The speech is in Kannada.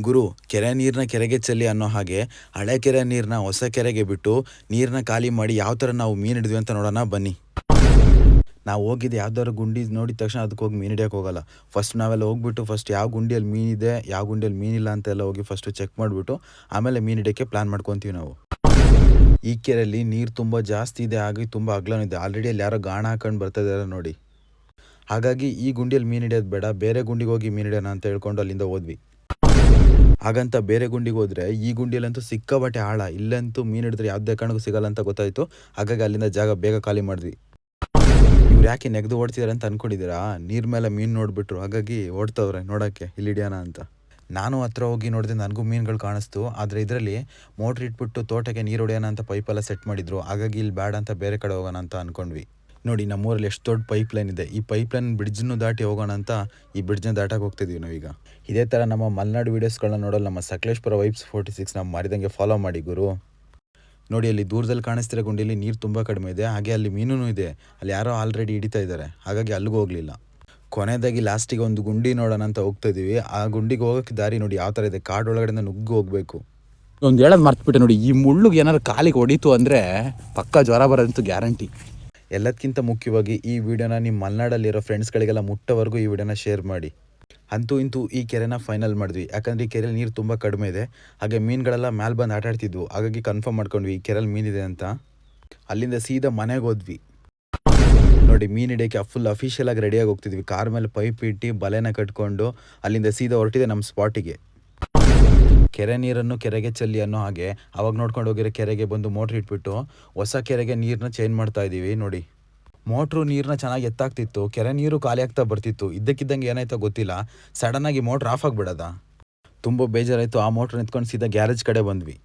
ಗುರು, ಕೆರೆ ನೀರನ್ನ ಕೆರೆಗೆ ಚೆಲ್ಲಿ ಅನ್ನೋ ಹಾಗೆ ಹಳೆ ಕೆರೆ ನೀರನ್ನ ಹೊಸ ಕೆರೆಗೆ ಬಿಟ್ಟು ನೀರನ್ನ ಖಾಲಿ ಮಾಡಿ ಯಾವ ಥರ ನಾವು ಮೀನು ಹಿಡಿದ್ವಿ ಅಂತ ನೋಡೋಣ ಬನ್ನಿ. ನಾವು ಹೋಗಿದ್ದು ಯಾವ್ದಾದ್ರು ಗುಂಡಿ ನೋಡಿದ ತಕ್ಷಣ ಅದಕ್ಕೆ ಹೋಗಿ ಮೀನು ಹಿಡಿಯೋಕೆ ಹೋಗಲ್ಲ. ಫಸ್ಟ್ ನಾವೆಲ್ಲ ಹೋಗ್ಬಿಟ್ಟು ಫಸ್ಟ್ ಯಾವ ಗುಂಡಿಯಲ್ಲಿ ಮೀನಿದೆ ಯಾವ ಗುಂಡಿಯಲ್ಲಿ ಮೀನಿಲ್ಲ ಅಂತೆಲ್ಲ ಹೋಗಿ ಫಸ್ಟು ಚೆಕ್ ಮಾಡಿಬಿಟ್ಟು ಆಮೇಲೆ ಮೀನು ಹಿಡಿಯೋಕ್ಕೆ ಪ್ಲ್ಯಾನ್ ಮಾಡ್ಕೊತೀವಿ ನಾವು. ಈ ಕೆರೆಯಲ್ಲಿ ನೀರು ತುಂಬ ಜಾಸ್ತಿ ಇದೆ, ಹಾಗೆ ತುಂಬ ಅಗಲನೂ ಇದೆ. ಆಲ್ರೆಡಿ ಅಲ್ಲಿ ಯಾರೋ ಗಾಣ ಹಾಕೊಂಡು ಬರ್ತಾ ಇದ್ದಾರೆ ನೋಡಿ. ಹಾಗಾಗಿ ಈ ಗುಂಡಿಯಲ್ಲಿ ಮೀನು ಹಿಡಿಯೋದು ಬೇಡ, ಬೇರೆ ಗುಂಡಿಗೆ ಹೋಗಿ ಮೀನು ಹಿಡಿಯೋಣ ಅಂತ ಹೇಳ್ಕೊಂಡು ಅಲ್ಲಿಂದ ಹೋದ್ವಿ. ಹಾಗಂತ ಬೇರೆ ಗುಂಡಿಗೆ ಹೋದರೆ ಈ ಗುಂಡಿಯಲ್ಲಂತೂ ಸಿಕ್ಕಾಬಟ್ಟೆ ಆಳ, ಇಲ್ಲಂತೂ ಮೀನು ಹಿಡಿದ್ರೆ ಯಾವುದೇ ಕಾರಣಕ್ಕೂ ಸಿಗಲ್ಲ ಅಂತ ಗೊತ್ತಾಯಿತು. ಹಾಗಾಗಿ ಅಲ್ಲಿಂದ ಜಾಗ ಬೇಗ ಖಾಲಿ ಮಾಡಿದ್ವಿ. ಇವ್ರು ಯಾಕೆ ನೆಗೆದು ಓಡ್ತಿದ್ದಾರೆ ಅಂತ ಅಂದ್ಕೊಂಡಿದ್ದೀರಾ? ನೀರು ಮೇಲೆ ಮೀನು ನೋಡಿಬಿಟ್ರು, ಹಾಗಾಗಿ ಓಡ್ತವ್ರೆ ನೋಡೋಕ್ಕೆ ಇಲ್ಲಿ ಹಿಡಿಯೋಣ ಅಂತ. ನಾನು ಹತ್ರ ಹೋಗಿ ನೋಡಿದೆ, ನನಗೂ ಮೀನುಗಳು ಕಾಣಿಸ್ತು. ಆದರೆ ಇದರಲ್ಲಿ ಮೋಟ್ರ್ ಇಟ್ಬಿಟ್ಟು ತೋಟಕ್ಕೆ ನೀರು ಹೊಡೆಯೋಣ ಅಂತ ಪೈಪೆಲ್ಲ ಸೆಟ್ ಮಾಡಿದ್ರು. ಹಾಗಾಗಿ ಇಲ್ಲಿ ಬೇಡ ಅಂತ ಬೇರೆ ಕಡೆ ಹೋಗೋಣ ಅಂತ ಅಂದ್ಕೊಂಡ್ವಿ. ನೋಡಿ, ನಮ್ಮೂರಲ್ಲಿ ಎಷ್ಟು ದೊಡ್ಡ ಪೈಪ್ ಲೈನ್ ಇದೆ. ಈ ಪೈಪ್ ಲೈನ್ ಬ್ರಿಡ್ಜನ್ನು ದಾಟಿ ಹೋಗೋಣ ಅಂತ ಈ ಬ್ರಿಡ್ಜನ್ನ ದಾಟಕ್ಕೆ ಹೋಗ್ತಿದ್ದೀವಿ ನಾವೀಗ. ಇದೇ ಥರ ನಮ್ಮ ಮಲೆನಾಡು ವೀಡಿಯೋಸ್ಗಳನ್ನ ನೋಡೋಲ್ಲ ನಮ್ಮ ಸಕಲೇಶ್ಪುರ ವೈಬ್ಸ್ 46 ನಾವು ಮಾರಿದಂಗೆ ಫಾಲೋ ಮಾಡಿ ಗುರು. ನೋಡಿ, ಅಲ್ಲಿ ದೂರದಲ್ಲಿ ಕಾಣಿಸ್ತಿರೋ ಗುಂಡಿಯಲ್ಲಿ ನೀರು ತುಂಬ ಕಡಿಮೆ ಇದೆ, ಹಾಗೆ ಅಲ್ಲಿ ಮೀನೂ ಇದೆ. ಅಲ್ಲಿ ಯಾರೋ ಆಲ್ರೆಡಿ ಹಿಡಿತಾ ಇದ್ದಾರೆ, ಹಾಗಾಗಿ ಅಲ್ಲಿಗೂ ಹೋಗಲಿಲ್ಲ. ಕೊನೆಯದಾಗಿ ಲಾಸ್ಟಿಗೆ ಒಂದು ಗುಂಡಿ ನೋಡೋಣ ಅಂತ ಹೋಗ್ತಾ ಇದ್ದೀವಿ. ಆ ಗುಂಡಿಗೆ ಹೋಗೋಕ್ಕೆ ದಾರಿ ನೋಡಿ ಯಾವ ಥರ ಇದೆ, ಕಾಡೊಳಗಡೆಯಿಂದ ನುಗ್ಗು ಹೋಗಬೇಕು. ಒಂದು ಹೇಳೋದು ಮರ್ತ್ಬಿಟ್ಟೆ ನೋಡಿ, ಈ ಮುಳ್ಳುಗೆ ಏನಾದ್ರು ಕಾಲಿಗೆ ಹೊಡೀತು ಅಂದರೆ ಪಕ್ಕ ಜ್ವರ ಬರೋದಂತೂ ಗ್ಯಾರಂಟಿ. ಎಲ್ಲದಕ್ಕಿಂತ ಮುಖ್ಯವಾಗಿ ಈ ವಿಡಿಯೋನ ನಿಮ್ಮ ಮಲೆನಾಡಲ್ಲಿರೋ ಫ್ರೆಂಡ್ಸ್ಗಳಿಗೆಲ್ಲ ಮುಟ್ಟೋವರೆಗೂ ಈ ವಿಡಿಯೋನ ಶೇರ್ ಮಾಡಿ. ಅಂತೂ ಇಂತೂ ಈ ಕೆರೆನ ಫೈನಲ್ ಮಾಡಿದ್ವಿ, ಯಾಕಂದರೆ ಈ ಕೆರೆಯಲ್ಲಿ ನೀರು ತುಂಬ ಕಡಿಮೆ ಇದೆ. ಹಾಗೆ ಮೀನುಗಳೆಲ್ಲ ಮ್ಯಾಲೆ ಬಂದು ಆಟ ಆಡ್ತಿದ್ವು, ಹಾಗಾಗಿ ಕನ್ಫರ್ಮ್ ಮಾಡ್ಕೊಂಡ್ವಿ ಈ ಕೆರೆಯಲ್ಲಿ ಮೀನಿದೆ ಅಂತ. ಅಲ್ಲಿಂದ ಸೀದಾ ಮನೆಗೆ ಹೋದ್ವಿ. ನೋಡಿ, ಮೀನು ಹಿಡಿಯೋಕ್ಕೆ ಫುಲ್ ಅಫಿಷಿಯಲಾಗಿ ರೆಡಿಯಾಗಿ ಹೋಗ್ತಿದ್ವಿ. ಕಾರ್ ಮೇಲೆ ಪೈಪ್ ಇಟ್ಟು ಬಲೆನ ಕಟ್ಕೊಂಡು ಅಲ್ಲಿಂದ ಸೀದಾ ಹೊರಟಿದೆ ನಮ್ಮ ಸ್ಪಾಟಿಗೆ. ಕೆರೆ ನೀರನ್ನು ಕೆರೆಗೆ ಚೆಲ್ಲಿ ಅನ್ನೋ ಹಾಗೆ ಅವಾಗ ನೋಡ್ಕೊಂಡು ಹೋಗಿರೋ ಕೆರೆಗೆ ಬಂದು ಮೋಟ್ರ್ ಇಟ್ಬಿಟ್ಟು ಹೊಸ ಕೆರೆಗೆ ನೀರನ್ನ ಚೇಂಜ್ ಮಾಡ್ತಾ ಇದ್ದೀವಿ. ನೋಡಿ, ಮೋಟ್ರು ನೀರನ್ನ ಚೆನ್ನಾಗಿ ಎತ್ತಾಗ್ತಿತ್ತು, ಕೆರೆ ನೀರು ಖಾಲಿ ಆಗ್ತಾ ಬರ್ತಿತ್ತು. ಇದ್ದಕ್ಕಿದ್ದಂಗೆ ಏನಾಯ್ತೋ ಗೊತ್ತಿಲ್ಲ, ಸಡನ್ನಾಗಿ ಮೋಟ್ರ್ ಆಫ್ ಆಗಿಬಿಡೋದ. ತುಂಬ ಬೇಜಾರಾಯಿತು. ಆ ಮೋಟ್ರ್ ಎತ್ಕೊಂಡು ಸೀದಾ ಗ್ಯಾರೇಜ್ ಕಡೆ ಬಂದ್ವಿ.